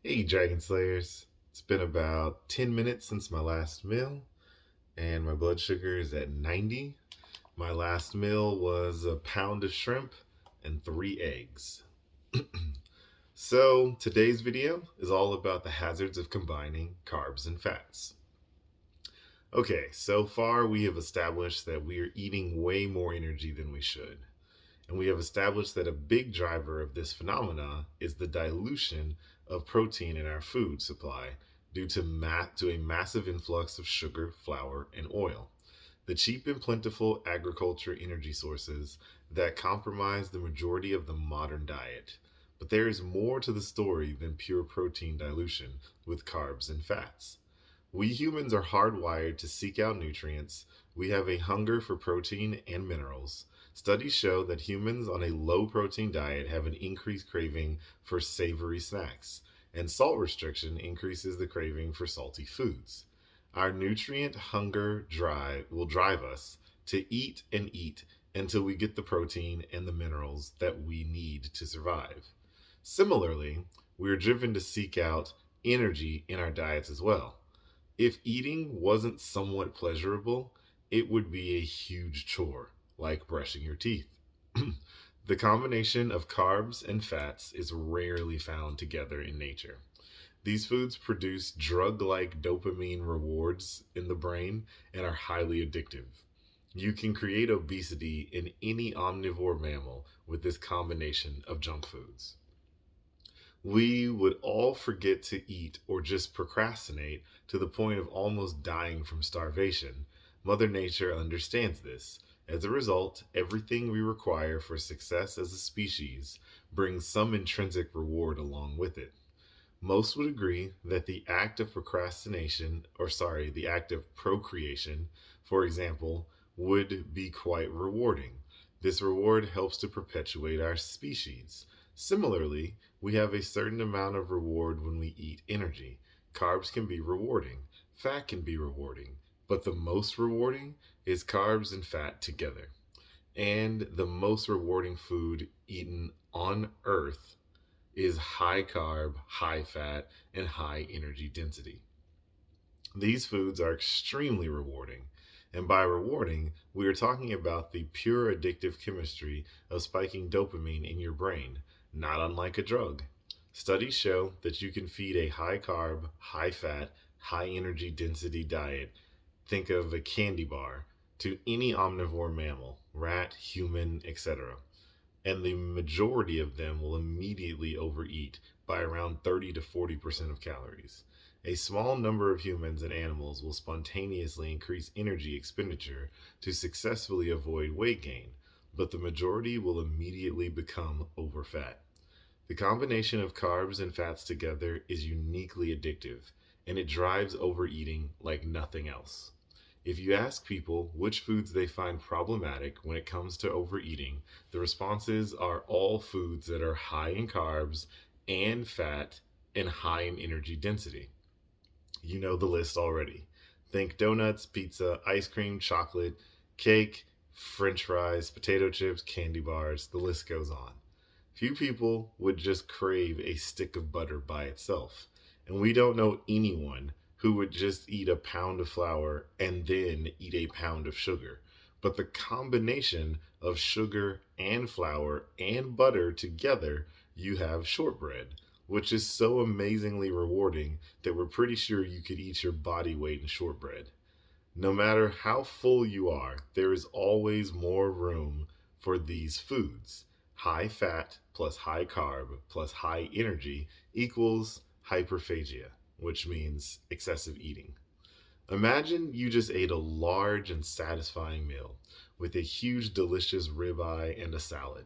Hey, Dragon Slayers. It's been about 10 minutes since my last meal, and my blood sugar is at 90. My last meal was a pound of shrimp and 3 eggs. So, today's video is all about the hazards of combining carbs and fats. Okay, so far we have established that we are eating way more energy than we should. And we have established that a big driver of this phenomena is the dilution of protein in our food supply due to a massive influx of sugar, flour, and oil. The cheap and plentiful agriculture energy sources that compromise the majority of the modern diet. But there is more to the story than pure protein dilution with carbs and fats. We humans are hardwired to seek out nutrients. We have a hunger for protein and minerals. Studies show that humans on a low protein diet have an increased craving for savory snacks, and salt restriction increases the craving for salty foods. Our nutrient hunger drive will drive us to eat and eat until we get the protein and the minerals that we need to survive. Similarly, we are driven to seek out energy in our diets as well. If eating wasn't somewhat pleasurable, it would be a huge chore, like brushing your teeth. The combination of carbs and fats is rarely found together in nature. These foods produce drug like dopamine rewards in the brain and are highly addictive. You can create obesity in any omnivore mammal with this combination of junk foods. We would all forget to eat or just procrastinate to the point of almost dying from starvation. Mother Nature understands this. As a result, everything we require for success as a species brings some intrinsic reward along with it. Most would agree that the act of procreation, for example, would be quite rewarding. This reward helps to perpetuate our species. Similarly, we have a certain amount of reward when we eat energy. Carbs can be rewarding, fat can be rewarding, but the most rewarding is carbs and fat together. And the most rewarding food eaten on earth is high carb, high fat, and high energy density. These foods are extremely rewarding. And by rewarding, we are talking about the pure addictive chemistry of spiking dopamine in your brain, not unlike a drug. Studies show that you can feed a high carb, high fat, high energy density diet, think of a candy bar, to any omnivore mammal, rat, human, etc., and the majority of them will immediately overeat by around 30 to 40% of calories. A small number of humans and animals will spontaneously increase energy expenditure to successfully avoid weight gain, but the majority will immediately become overfat. The combination of carbs and fats together is uniquely addictive, and it drives overeating like nothing else. If you ask people which foods they find problematic when it comes to overeating, the responses are all foods that are high in carbs and fat and high in energy density. You know the list already. Think donuts, pizza, ice cream, chocolate, cake, french fries, potato chips, candy bars, the list goes on. Few people would just crave a stick of butter by itself. And we don't know anyone who would just eat a pound of flour and then eat a pound of sugar. But the combination of sugar and flour and butter together, you have shortbread, which is so amazingly rewarding that we're pretty sure you could eat your body weight in shortbread. No matter how full you are, there is always more room for these foods. High fat plus high carb plus high energy equals hyperphagia, which means excessive eating. Imagine you just ate a large and satisfying meal with a huge, delicious ribeye and a salad.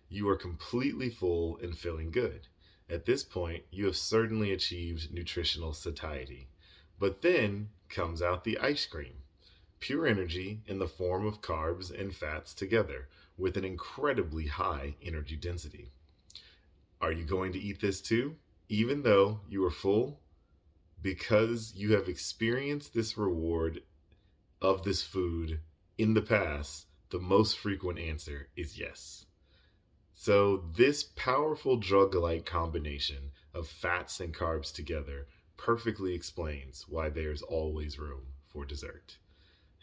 You are completely full and feeling good. At this point, you have certainly achieved nutritional satiety. But then comes out the ice cream. Pure energy in the form of carbs and fats together with an incredibly high energy density. Are you going to eat this too? Even though you are full? Because you have experienced this reward of this food in the past, the most frequent answer is yes. So, this powerful drug like combination of fats and carbs together perfectly explains why there's always room for dessert.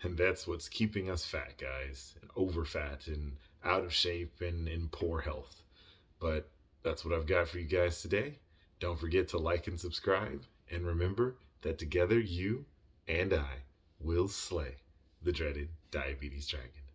And that's what's keeping us fat, guys, and over fat and out of shape and in poor health. But that's what I've got for you guys today. Don't forget to like and subscribe. And remember that together you and I will slay the dreaded diabetes dragon.